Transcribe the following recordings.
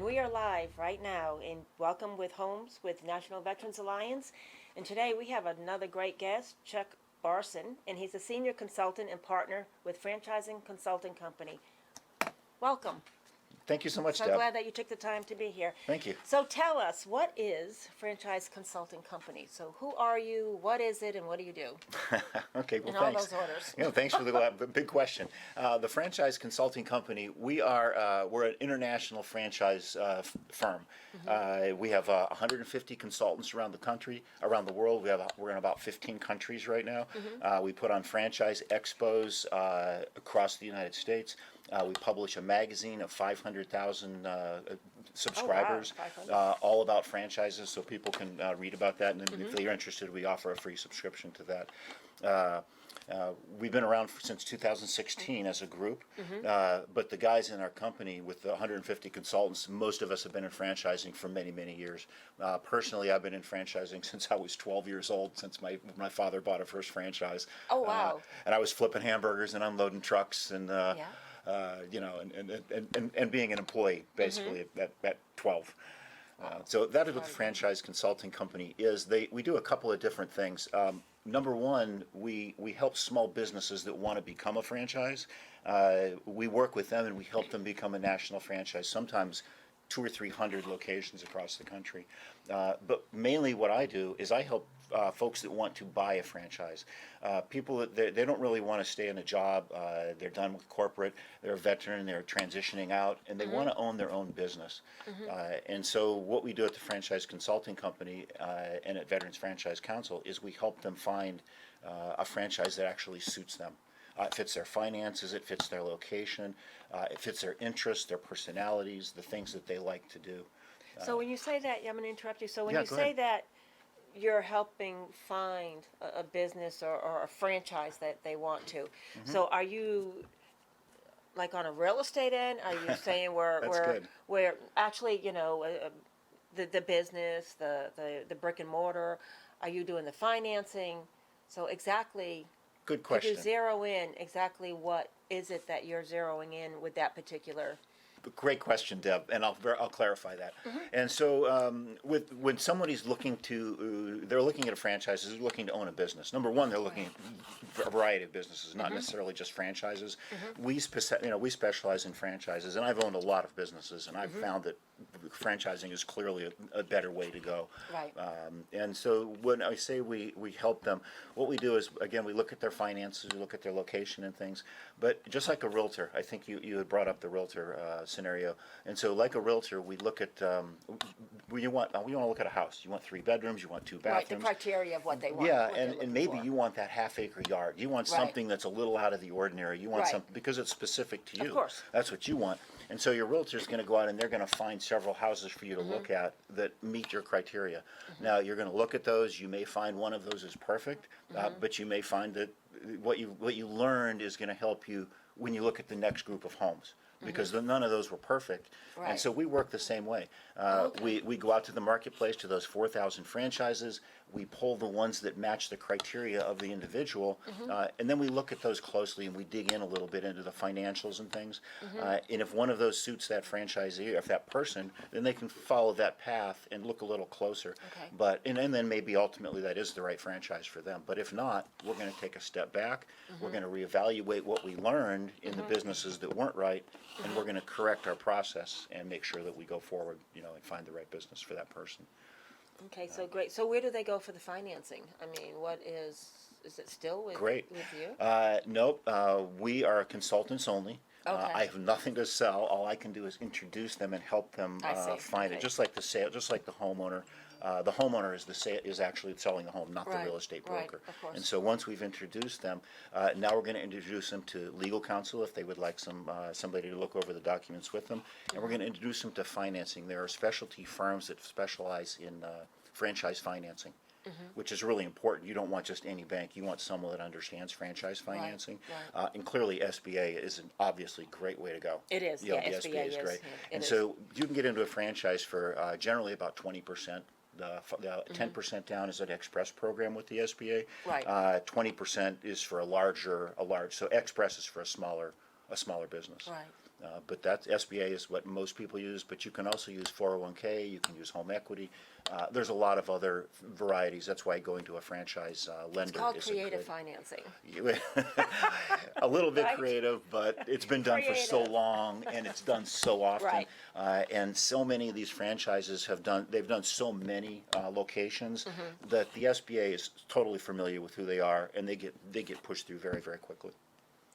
And we are live right now in Welcome with Homes with National Veterans Alliance. And today we have another great guest, Chuck Barson, and he's a senior consultant and partner with Franchising Consulting Company. Welcome. Thank you so much, So Deb. glad that you took the time to be here. Thank you. So tell us, what is Franchise Consulting Company? So who are you, what is it, and what do you do? Okay, well, In all thanks. those orders. Thanks for the big question. The Franchise Consulting Company, we're an international franchise firm. We have 150 consultants around the country, around the world. We're in about 15 countries right now. We put on franchise expos across the United States. We publish a magazine of 500,000 subscribers, 500. all about franchises, so people can read about that. And then if they're interested, we offer a free subscription to that. We've been around since 2016 as a group, but the guys in our company with the 150 consultants, most of us have been in franchising for many, many years. Personally, I've been in franchising since I was 12 years old, since my father bought a first franchise. Oh, wow. And I was flipping hamburgers and unloading trucks and Yeah. and being an employee basically at 12. So that is what the Franchise Consulting Company is. We do a couple of different things. Number one, we help small businesses that want to become a franchise. We work with them and we help them become a national franchise, sometimes 200 or 300 locations across the country. But mainly what I do is I help folks that want to buy a franchise. People that they don't really want to stay in a job. They're done with corporate. They're a veteran. They're transitioning out, and they want to own their own business. And so what we do at the Franchise Consulting Company and at Veterans Franchise Council is we help them find a franchise that actually suits them. It fits their finances, it fits their location, it fits their interests, their personalities, the things that they like to do. So when you say that, I'm going to interrupt you. So when Yeah, you go say ahead. that you're helping find a business or a franchise that they want to, so are you like on a real estate end? Are you saying That's good. where actually, the business, the brick and mortar, are you doing the financing? So exactly, Good could question. you zero in exactly what is it that you're zeroing in with that particular? Great question, Deb, and I'll clarify that. And so, when somebody's looking they're looking at a franchise, they're looking to own a business. Number one, they're looking at a variety of businesses, not necessarily just franchises. We specialize in franchises, and I've owned a lot of businesses, and I've found that franchising is clearly a better way to go. Right. And so when I say we help them, what we do is, again, we look at their finances, we look at their location and things. But just like a realtor, I think you had brought up the realtor scenario. And so like a realtor, we look at, we want to look at a house. You want 3 bedrooms, you want 2 Right, the bathrooms. criteria of what they want. Yeah, what they're and looking maybe for. you want that half-acre yard. You want Right. something that's a little out of the ordinary. You want Right. something, because it's specific to you. Of course. That's what you want. And so your realtor's going to go out and they're going to find several houses for you to look at that meet your criteria. Now, you're going to look at those. You may find one of those is perfect, but you may find that what you learned is going to help you when you look at the next group of homes. Because none of those were perfect. Right. And so we work the same way. Okay. We go out to the marketplace, to those 4,000 franchises. We pull the ones that match the criteria of the individual. And then we look at those closely and we dig in a little bit into the financials and things. And if one of those suits that franchisee, or if that person, then they can follow that path and look a little closer. Okay. And then maybe ultimately that is the right franchise for them. But if not, we're going to take a step back. We're going to reevaluate what we learned in the businesses that weren't right. And we're going to correct our process and make sure that we go forward, and find the right business for that person. Okay, so great. So where do they go for the financing? I mean, is it still with Great. you? Nope. We are consultants only. Okay. I have nothing to sell. All I can do is introduce them and help them I see. find Okay. it. Just like the sale, just like the homeowner. The homeowner is actually selling the home, not the Right, real estate right, broker. of course. And so once we've introduced them, now we're going to introduce them to legal counsel if they would like somebody to look over the documents with them, and we're going to introduce them to financing. There are specialty firms that specialize in franchise financing. Which is really important. You don't want just any bank. You want someone that understands franchise financing. right. And clearly SBA is an obviously great way to go. It is, The yeah, SBA SBA is is, great. yeah, it And is. so you can get into a franchise for generally about 20%. The 10% down is an express program with the SBA. Right. 20% is for a large. So express is for a smaller business. Right. But that's SBA is what most people use, but you can also use 401k, you can use home equity. There's a lot of other varieties. That's why going to a franchise lender It's called is creative financing. a little bit Right? creative, but it's been done for so Creative. long and it's done so often. Right. And so many of these franchises they've done so many locations Mm-hmm. that the SBA is totally familiar with who they are, and they get pushed through very, very quickly.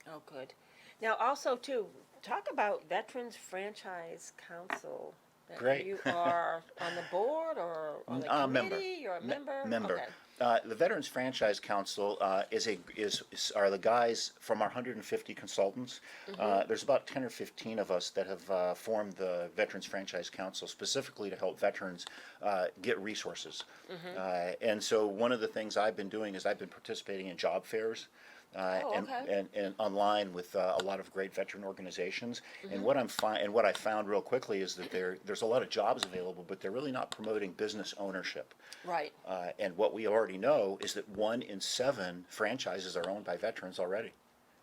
Oh, good. Now, also, too, talk about Veterans Franchise Council. Great. You are on the board or on the Member. committee? You're a member? Member. Okay. The Veterans Franchise Council are the guys from our 150 consultants. There's about 10 or 15 of us that have formed the Veterans Franchise Council specifically to help veterans get resources. And so one of the things I've been doing is I've been participating in job fairs. Okay. And online with a lot of great veteran organizations. And what I found real quickly is that there's a lot of jobs available, but they're really not promoting business ownership. Right. And what we already know is that 1 in 7 franchises are owned by veterans already.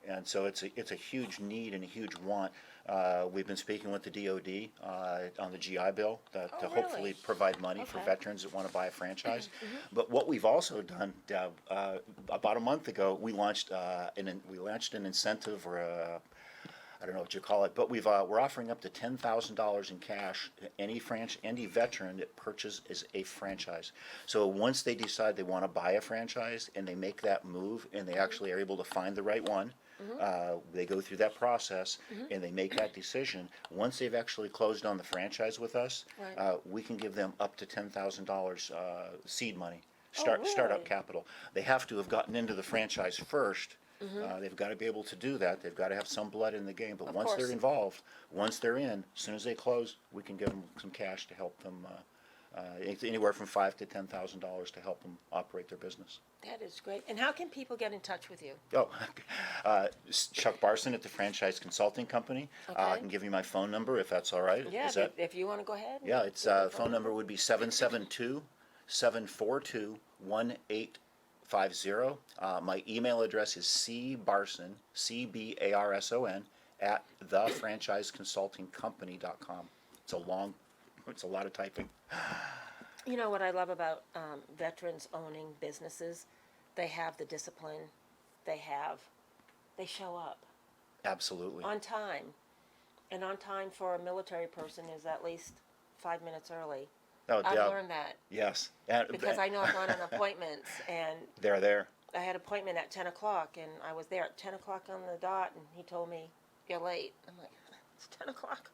And so it's a huge need and a huge want. We've been speaking with the DOD on the GI Bill to really? hopefully provide money for Okay. veterans that want to buy a franchise. But what we've also done, Deb, about a month ago, we launched an incentive or I don't know what you call it, but we're offering up to $10,000 in cash to any veteran that purchases a franchise. So once they decide they want to buy a franchise and they make that move and they actually are able to find the right one, they go through that process and they make that decision. Once they've actually closed on the franchise with us, Right. we can give them up to $10,000 seed money, really? startup capital. They have to have gotten into the franchise first. They've got to be able to do that. They've got to have some blood in the game. But Of once course. they're involved, once they're in, as soon as they close, we can give them some cash to help them. It's anywhere from $5,000 to $10,000 to help them operate their business. That is great. And how can people get in touch with you? Oh, Chuck Barson at the Franchise Consulting Company. I Okay. can give you my phone number if that's all right. Yeah, Is that? if you want to go ahead. Yeah, it's phone number would be 772-742-1850. My email address is cbarson, CBARSON, at thefranchiseconsultingcompany.com. It's a lot of typing. You know what I love about veterans owning businesses? They have the discipline. They show up Absolutely. on time. And on time for a military person is at least 5 minutes early. Oh, I've Deb, learned that yes. because I know I've gone on appointments, and They're there. I had an appointment at 10 o'clock, and I was there at 10 o'clock on the dot, and he told me, "You're late." I'm like, "It's 10 o'clock."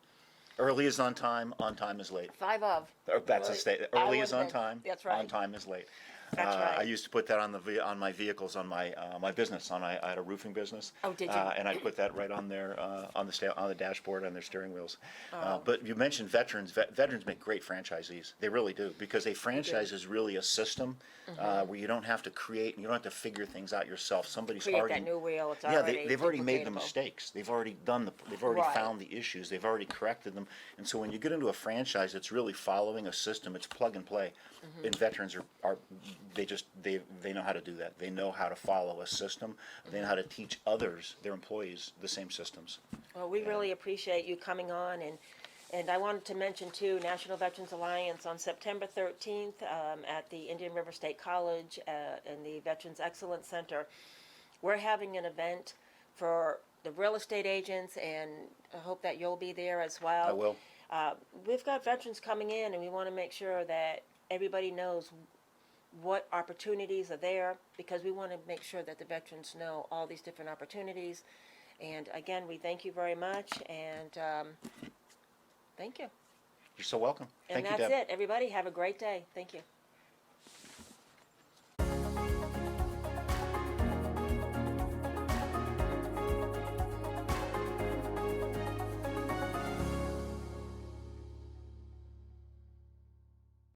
Early is on time is late. 5 of. Or that's a Right. state. I Early is would've on been- time. That's right. On time is late. That's right. I used to put that on on my vehicles on my my business. I had a roofing business. Oh, did you? And I put that right on there on the dashboard on their steering wheels. Oh. But you mentioned veterans. Veterans make great franchisees. They really do, because a franchise is really a system where you don't have to create and you don't have to figure things out yourself. Somebody's Create already that new wheel. It's yeah, already they've already made the duplicatable. mistakes. They've already Right. found the issues. They've already corrected them. And so when you get into a franchise, it's really following a system. It's plug and play. And veterans they know how to do that. They know how to follow a system. They know how to teach others, their employees, the same systems. Well, we really appreciate you coming on, and I wanted to mention too, National Veterans Alliance on September 13th at the Indian River State College in the Veterans Excellence Center. We're having an event for the real estate agents, and I hope that you'll be there as well. I will. We've got veterans coming in, and we want to make sure that everybody knows what opportunities are there, because we want to make sure that the veterans know all these different opportunities. And again, we thank you very much, and thank you. You're so welcome. And Thank you, that's Deb. it. Everybody, have a great day. Thank you.